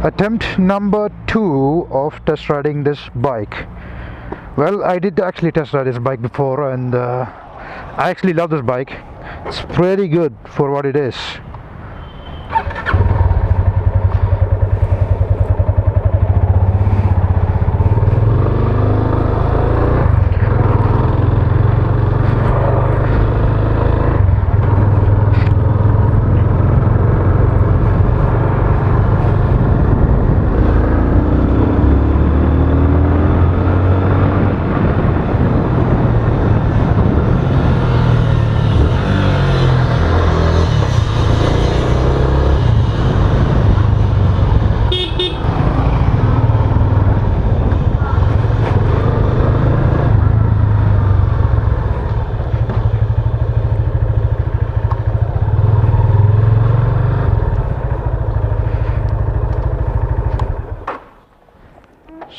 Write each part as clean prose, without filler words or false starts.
Attempt number 2 of test riding this bike. Well, I did actually test ride this bike before, and I actually love this bike. It's pretty good for what it is.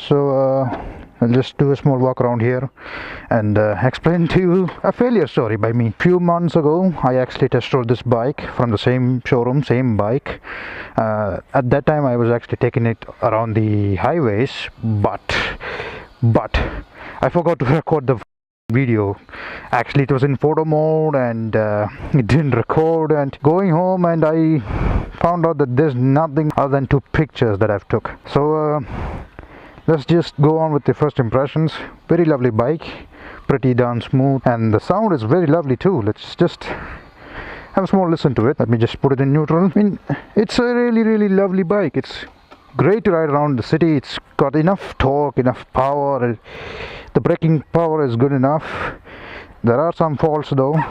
So I'll just do a small walk around here and explain to you a failure story by me. Few months ago, I actually test rode this bike from the same showroom, same bike. At that time, I was actually taking it around the highways, but I forgot to record the video. Actually, it was in photo mode and it didn't record. And going home, and I found out that there's nothing other than 2 pictures that I've took. So let's just go on with the first impressions. Very lovely bike, pretty darn smooth, and the sound is very lovely too. Let's just have a small listen to it. Let me just put it in neutral. I mean, it's a really lovely bike. It's great to ride around the city. It's got enough torque, enough power. The braking power is good enough. There are some faults though.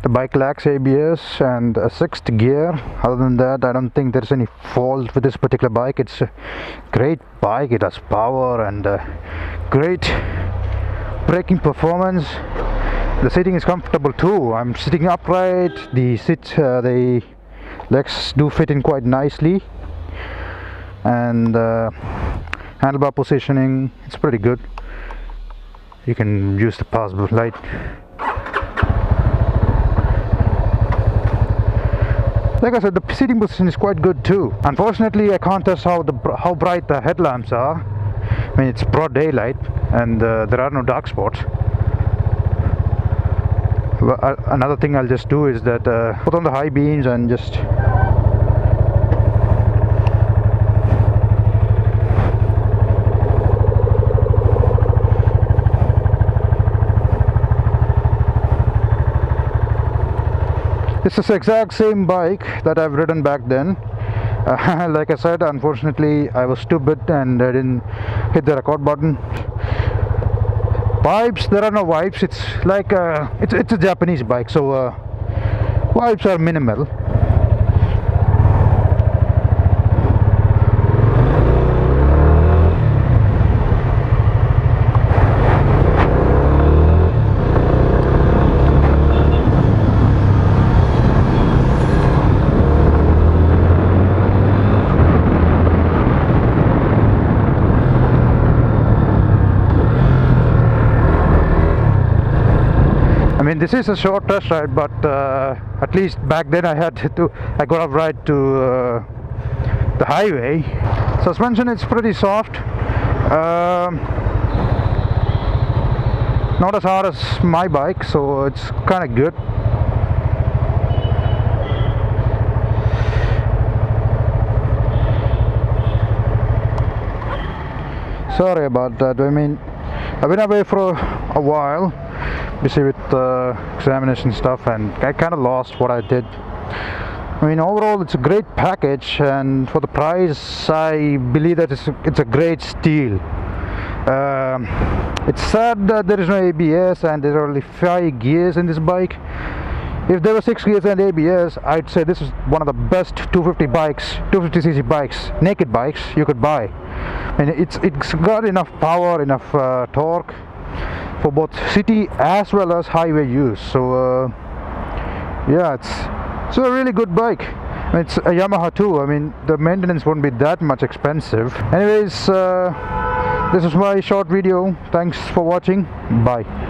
The bike lacks ABS and a 6th gear. Other than that, I don't think there's any fault with this particular bike. It's a great bike. It has power and great braking performance. The seating is comfortable too. I'm sitting upright. The legs do fit in quite nicely, and handlebar positioning, it's pretty good. You can use the pass light. Like I said, the seating position is quite good too. Unfortunately, I can't test how bright the headlamps are. I mean, it's broad daylight and there are no dark spots. Another thing I'll just do is that put on the high beams and just this is the exact same bike that I've ridden back then. Like I said, unfortunately I was stupid and I didn't hit the record button. Vibes, there are no vibes. It's like it's a Japanese bike, so vibes are minimal. I mean, this is a short test ride, but at least back then I got a ride to the highway. Suspension is pretty soft, not as hard as my bike, so it's kind of good. Sorry about that. I mean, I've been away for a while, busy with examination stuff, and I kind of lost what I did. I mean, overall it's a great package, and for the price I believe that it's a great steal. It's sad that there is no ABS and there are only 5 gears in this bike. If there were 6 gears and ABS, I'd say this is one of the best 250cc bikes, naked bikes you could buy. And it's got enough power, enough torque for both city as well as highway use. So yeah, it's a really good bike. It's a Yamaha too. I mean, the maintenance won't be that much expensive. Anyways, this is my short video. Thanks for watching. Bye.